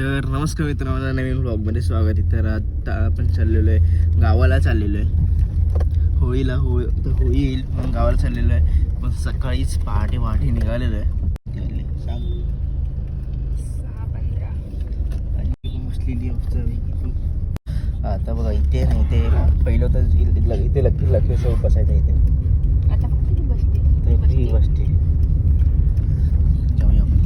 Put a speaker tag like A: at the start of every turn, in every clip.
A: तर नमस्कार मित्रांनो, माझ्या नवीन व्लॉगमध्ये स्वागत आहे. तर आता आपण चाललेलो आहे गावाला, चाललेलो आहे होळीला. होळी येईल म्हणून गावाला चाललेलो आहे. पण सकाळीच पहाटे निघालेलो आहे. बसलेली आता बघा, इथे नाही ते पहिलं तर इथे लक्की सोबत बसायचं. इथे
B: आता फक्त
A: ही बसते. जाऊया आपण.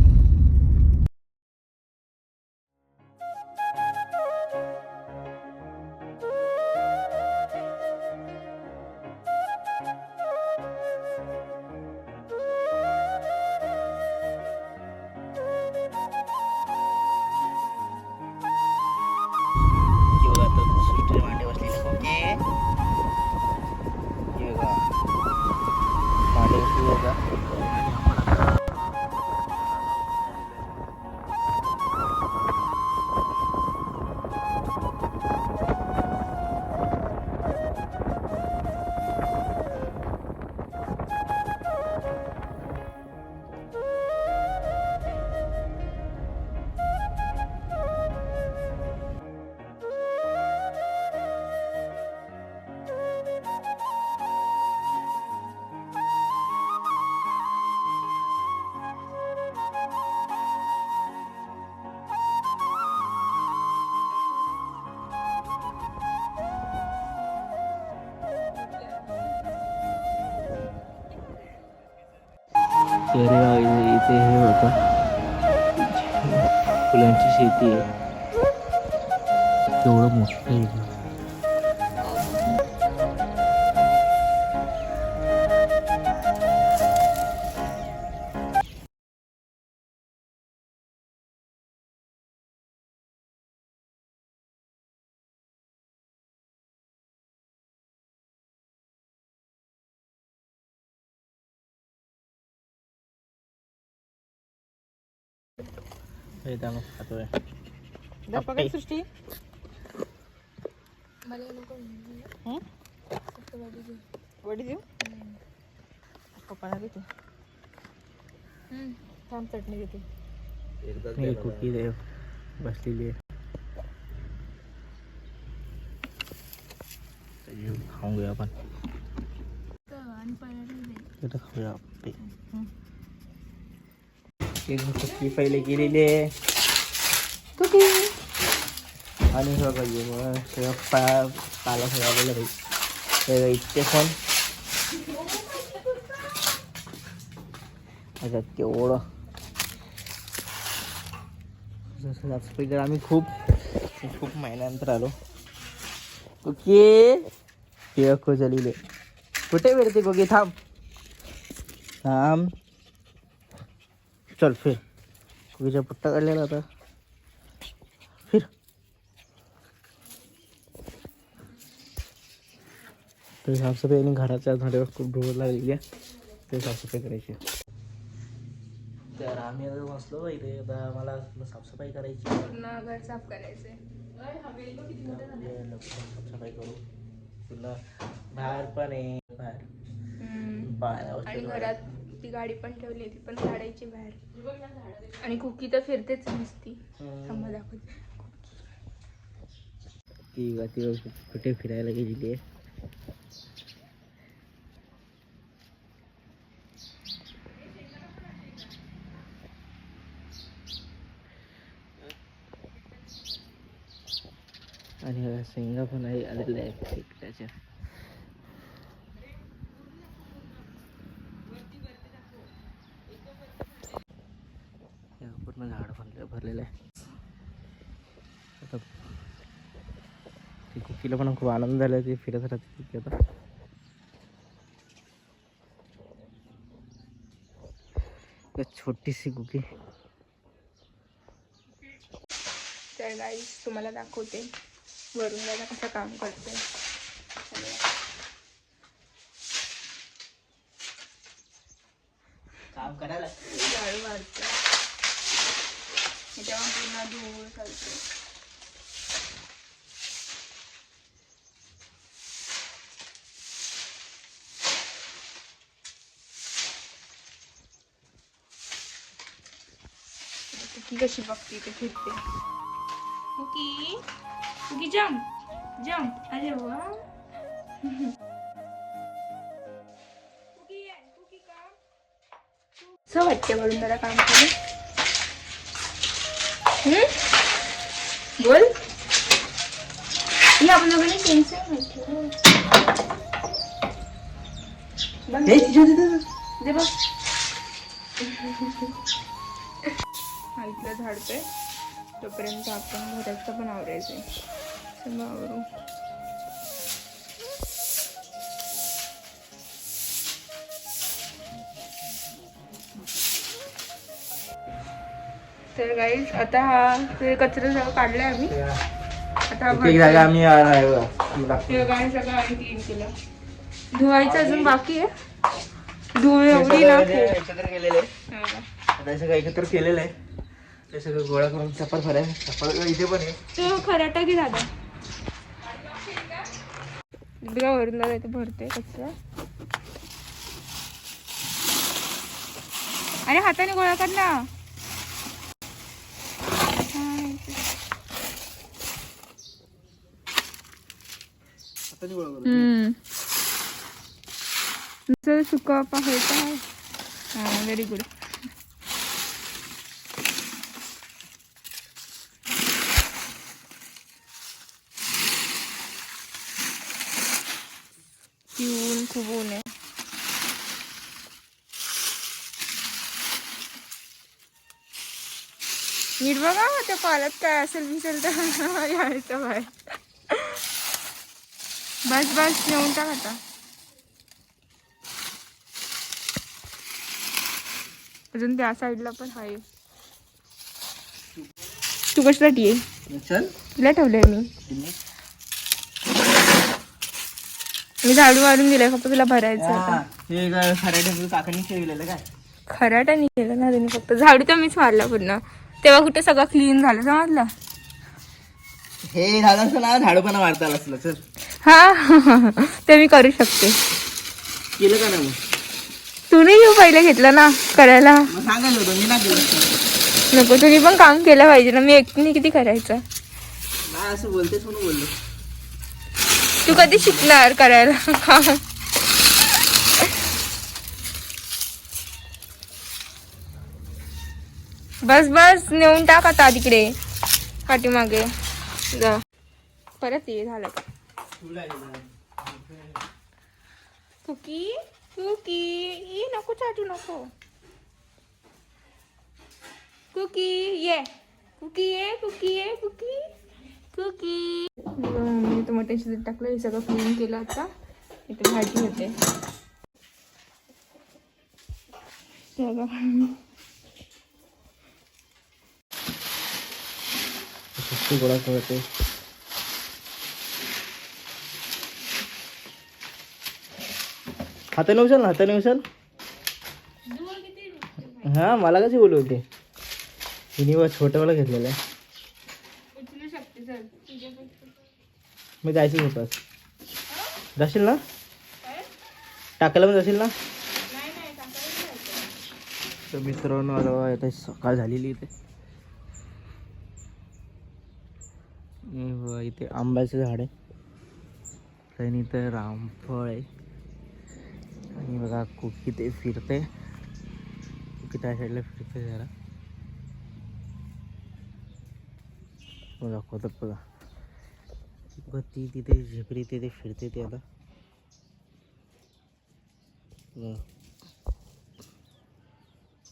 A: इथे हे होतं, फुलांची शेती आहे. केवढं मोठं आहे. खातोय
B: सृष्टी वडी देऊ पप्पाला देते. थांब चटणी देते.
A: कुकी दे बसलेली आहे. खाऊन घेऊया आपण. खाऊया कुकी पहिले गेलेली आहे. आणि सगळं पाहिजे मग सगळं पाला सगळं पाहिजे. इतके फोन अच्छा केवढं तर आम्ही खूप महिन्यानंतर आलो. ओके ते झालेले कुठे भेटते गोगे? थांब चल फिर. कुकीचा पट्टा काढलेला होता. फिर तर साफसफाई आणि घराच्या झाडावर खूप ढोळ लागलेली आहे. ते साफसफाई करायची. तर आम्ही आता बसलो इथे. आता मला साफसफाई करायची.
B: पुन्हा घर साफ करायचंय.
A: साफसफाई करू. पुन्हा बाहेर पण आहे.
B: आणि घरात ती गाडी पण ठेवली, ती पण काढायची बाहेर. आणि कुकी तर फिरतेच नुसती. दाखवते
A: ती कुठे फिरायला गेलेली आहे. आणि शेंगा पण आहे आलेल्या आहेत त्याच्या. पूर्ण झाड भरलेलं आहे. आता ती कुकीला पण खूप आनंद झाला. ती फिरत राहते कुकी आता. छोटीशी कुकी.
B: तर गाईस तुम्हाला दाखवते वरून दादा कसं काम करते.
A: काम करायला
B: झाडू मारते. तेव्हा पुन्हा धूळ चालते. ती कशी बघते ते फिरते. कुकी कुकी जम्प जम्प. अरे वा. असं वाटते म्हणून जरा काम केलं. बोल. हे आपण दोघांनी टेन्शन माहिती दे बघ. हा इथलं झाडतोय तोपर्यंत आपण घराचं पण आवरायचंय. सगळं आवरू. तर गाईज आता हा कचरा सगळं काढलाय आम्ही. आता हे गाय सगळं आम्ही क्लीन केलं. धुवायचं अजून बाकी आहे. धुळ एवढी ना
A: एकत्र केलेलं आहे. ते सगळं गोळा करून चपात भराय. चपात इथे पण आहे.
B: तो खराटा की दादा वरून दादा इथे भरते कचरा. अरे हाताने गोळा कर ना. सुका पाहायचा. हा व्हेरी गुड. ऊन खूप ऊन आहे. नीट बघा त्या पाल्यात काय असेल विसेल तर यायचं बाहेर. बस बस नेऊन टाक आता. अजून त्या साईडला पण आहे. तू कशासाठी आहे?
A: चल
B: तुला ठेवलंय मी झाडू मारून दिलाय फक्त तुला भरायचं आता.
A: हे खराट्याचं काकांनी ठेवलेलं काय?
B: खराटाने केलं ना त्यांनी. फक्त झाडू तर मीच मारला पूर्ण. तेव्हा कुठे सगळं क्लीन झालं समजलं.
A: हे झालं असं ना झाडू पण मारता आलं असलं. चल
B: हा ते मी करू शकते.
A: केलं का ना मग?
B: तू नाही येऊ पहिले घेतलं ना करायला.
A: मग सांगायला होतं मी ना केलं.
B: नको तुम्ही पण काम केलं पाहिजे ना. मी एकटीने किती करायचं.
A: नाही असं बोलतेस म्हणून बोललो.
B: तू कधी शिकणार करायला. बस बस नेऊन टाक आता तिकडे पाठीमागे जा. परत ये झालं का. कुकी कुकी ये नको चाटू नको. कुकी ये कुकी ये कुकी ये कुकी कुकी. मी तर मटण शिजत टाकलं. हे सगळं क्लीन केलं. आता इथे भाजी होते.
A: गोळा करते. हाताने उचल ना. हाताने उचल. हा मला कशी बोलवते. हिने व छोटंवाला घेतलेलं आहे. मी जायचंच होतं. जाशील ना टाकायला पण जाशील ना. तर मित्रांनो आता इथे सकाळ झालेली. इथे आंब्याचं झाड आहे. आणि इथं रामफळ आहे. आणि बघा कुकी ते फिरते. कुकी त्या साईडला फिरते जरा. दाखवतात बघा. ती तिथे झेपरी तिथे फिरते. ते आता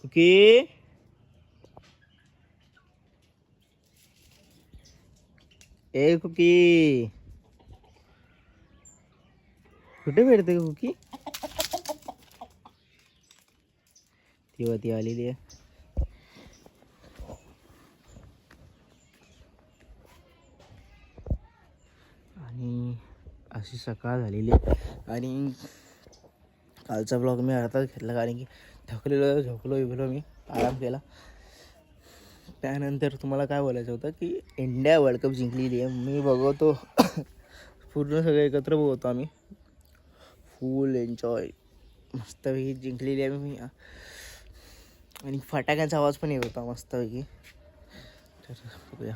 A: कुकी ए कुकी कुठे फिरते का कुकी. तेव्हा ती आलेली आहे. आणि अशी सकाळ झालेली आहे. आणि कालचा ब्लॉग मी अर्धाच घेतला कारण की थकलेलो झोपलो मी आराम केला. त्यानंतर तुम्हाला काय बोलायचं होतं की इंडिया वर्ल्ड कप जिंकलेली आहे. मी बघतो पूर्ण सगळे एकत्र बघतो आम्ही. फुल एन्जॉय मस्तपैकी जिंकलेली आहे मी. आणि फटाक्यांचा आवाज पण येत होता मस्तपैकी. तर बघूया.